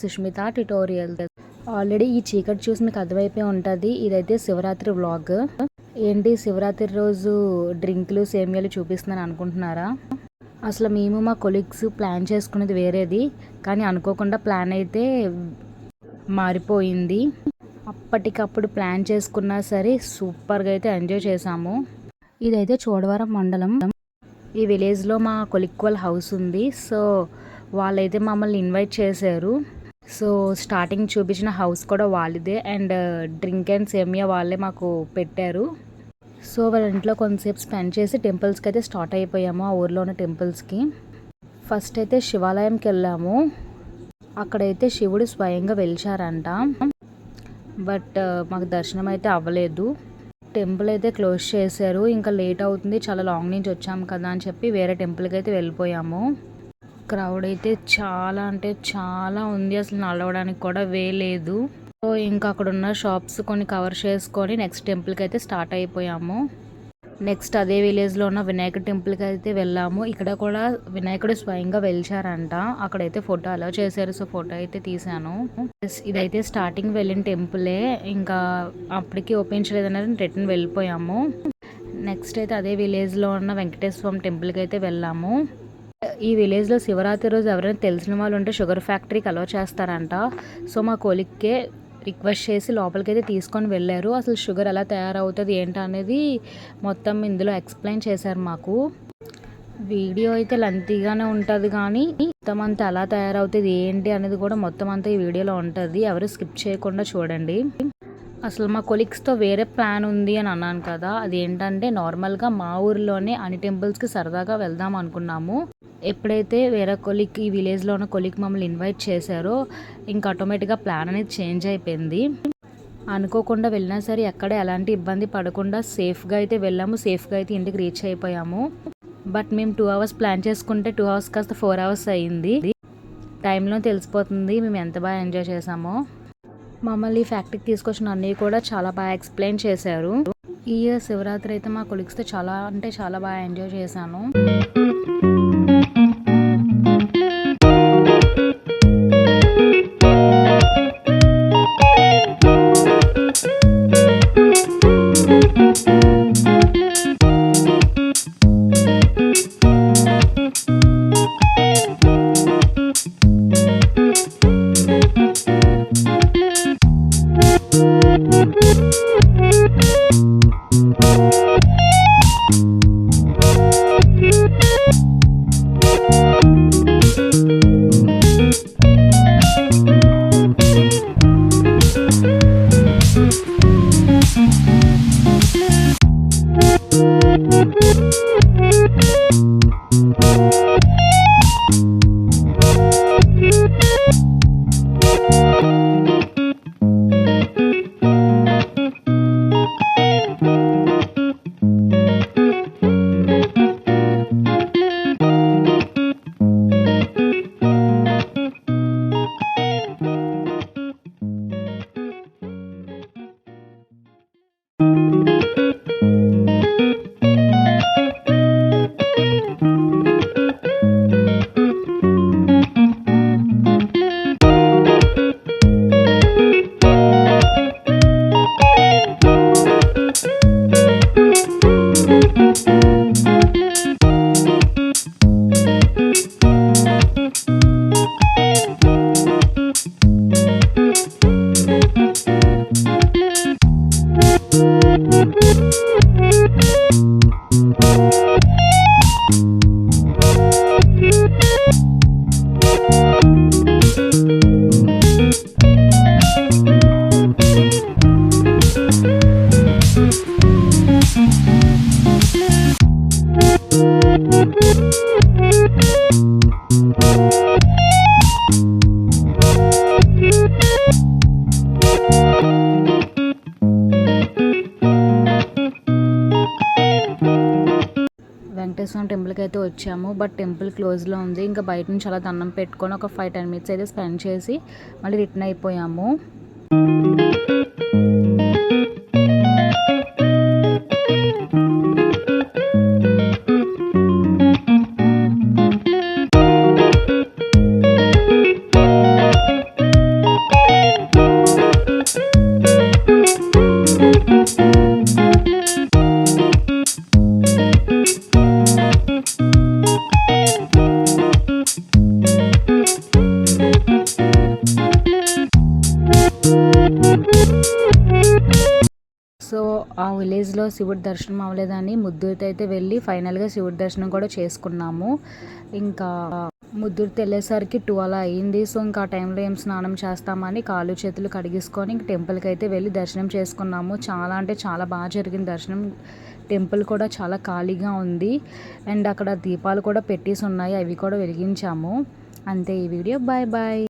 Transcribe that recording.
Sushmita tutorial. Already ఈ చీకటి చూసి మీకు అర్థమైపోయి ఉంటుంది. ఇదైతే శివరాత్రి వ్లాగ్. ఏంటి శివరాత్రి రోజు డ్రింకులు సేమియాలు చూపిస్తున్నాను అనుకుంటున్నారా? అసలు మేము మా కొలీగ్స్ ప్లాన్ చేసుకునేది వేరేది, కానీ అనుకోకుండా ప్లాన్ అయితే మారిపోయింది. అప్పటికప్పుడు ప్లాన్ చేసుకున్నా సరే సూపర్గా అయితే ఎంజాయ్ చేసాము. ఇదైతే చోడవరం మండలం. ఈ విలేజ్లో మా కొలిక్ వాళ్ళ హౌస్ ఉంది. సో వాళ్ళైతే మమ్మల్ని ఇన్వైట్ చేశారు. సో స్టార్టింగ్ చూపించిన హౌస్ కూడా వాళ్ళదే. అండ్ డ్రింక్ అండ్ సేమియా వాళ్ళే మాకు పెట్టారు. సో వాళ్ళ ఇంట్లో కొంతసేపు స్పెండ్ చేసి టెంపుల్స్కి అయితే స్టార్ట్ అయిపోయాము. ఆ ఊర్లో ఉన్న టెంపుల్స్కి ఫస్ట్ అయితే శివాలయంకి వెళ్ళాము. అక్కడైతే శివుడు స్వయంగా వెలిచారంట. బట్ మాకు దర్శనం అయితే అవ్వలేదు. టెంపుల్ అయితే క్లోజ్ చేశారు. ఇంకా లేట్ అవుతుంది, చాలా లాంగ్ నుంచి వచ్చాము కదా అని చెప్పి వేరే టెంపుల్కి అయితే వెళ్ళిపోయాము. క్రౌడ్ అయితే చాలా అంటే చాలా ఉంది, అసలు నడవడానికి కూడా వే లేదు. సో ఇంకా అక్కడ ఉన్న షాప్స్ కొన్ని కవర్ చేసుకొని నెక్స్ట్ టెంపుల్కి అయితే స్టార్ట్ అయిపోయాము. నెక్స్ట్ అదే విలేజ్లో ఉన్న వినాయకుడి టెంపుల్కి అయితే వెళ్ళాము. ఇక్కడ కూడా వినాయకుడు స్వయంగా వెలిచారంట. అక్కడైతే ఫోటో అలౌ చేశారు. సో ఫోటో అయితే తీసాను. ఇదైతే స్టార్టింగ్ వెళ్ళిన టెంపులే. ఇంకా అప్పటికి ఓపెన్ చేయలేదనేది రిటర్న్ వెళ్ళిపోయాము. నెక్స్ట్ అయితే అదే విలేజ్లో ఉన్న వెంకటేశ్వర స్వామి టెంపుల్కి అయితే వెళ్ళాము. ఈ విలేజ్లో శివరాత్రి రోజు ఎవరైనా తెలిసిన వాళ్ళు ఉంటే షుగర్ ఫ్యాక్టరీకి అలౌ చేస్తారంట. సో మా కొలిక్కే రిక్వెస్ట్ చేసి లోపలికి అయితే తీసుకొని వెళ్ళారు. అసలు షుగర్ ఎలా తయారవుతుంది ఏంటి అనేది మొత్తం ఇందులో ఎక్స్ప్లెయిన్ చేశారు మాకు. వీడియో అయితే లెంతీగానే ఉంటుంది, కానీ మొత్తం అంతా ఎలా తయారవుతుంది ఏంటి అనేది కూడా మొత్తం అంతా ఈ వీడియోలో ఉంటుంది. ఎవరు స్కిప్ చేయకుండా చూడండి. అసలు మా కొలీగ్స్తో వేరే ప్లాన్ ఉంది అని అన్నాను కదా, అది ఏంటంటే నార్మల్గా మా ఊరిలోనే అన్ని టెంపుల్స్కి సరదాగా వెళ్దాం అనుకున్నాము. ఎప్పుడైతే వేరే కొలీగ్ ఈ విలేజ్లో ఉన్న కొలీగ్ మమ్మల్ని ఇన్వైట్ చేశారో ఇంకా ఆటోమేటిక్గా ప్లాన్ అనేది చేంజ్ అయిపోయింది. అనుకోకుండా వెళ్ళినా సరే ఎక్కడ ఎలాంటి ఇబ్బంది పడకుండా సేఫ్గా అయితే వెళ్ళాము. సేఫ్గా అయితే ఇంటికి రీచ్ అయిపోయాము. బట్ మేము 2 hours ప్లాన్ చేసుకుంటే 2 hours కాస్త 4 hours అయ్యింది. టైంలో తెలిసిపోతుంది మేము ఎంత బాగా ఎంజాయ్ చేసామో. మమ్మల్ని ఫ్యాక్టరీకి తీసుకొచ్చిన అన్నీ కూడా చాలా బాగా ఎక్స్ప్లెయిన్ చేశారు. ఈ ఇయర్ శివరాత్రి అయితే మా కొలీగ్స్తో చాలా అంటే చాలా బాగా ఎంజాయ్ చేశాను. వెంకటేశ్వర టెంపుల్కి అయితే వచ్చాము. బట్ టెంపుల్ క్లోజ్లో ఉంది. ఇంకా బయట నుంచి అలా దండం పెట్టుకొని ఒక 5-10 minutes అయితే స్పెండ్ చేసి మళ్ళీ రిటర్న్ అయిపోయాము. సో ఆ విలేజ్లో శివుడి దర్శనం అవ్వలేదని ముద్దుర్తి అయితే వెళ్ళి ఫైనల్గా శివుడి దర్శనం కూడా చేసుకున్నాము. ఇంకా ముద్దుర్తి వెళ్ళేసరికి 2 అలా అయింది. సో ఇంకా ఆ టైంలో ఏం స్నానం చేస్తామని కాళ్ళు చేతులు కడిగేసుకొని ఇంక టెంపుల్కి అయితే వెళ్ళి దర్శనం చేసుకున్నాము. చాలా అంటే చాలా బాగా జరిగింది దర్శనం. టెంపుల్ కూడా చాలా ఖాళీగా ఉంది అండ్ అక్కడ దీపాలు కూడా పెట్టేసి ఉన్నాయి, అవి కూడా వెలిగించాము. అంతే ఈ వీడియో. Bye bye.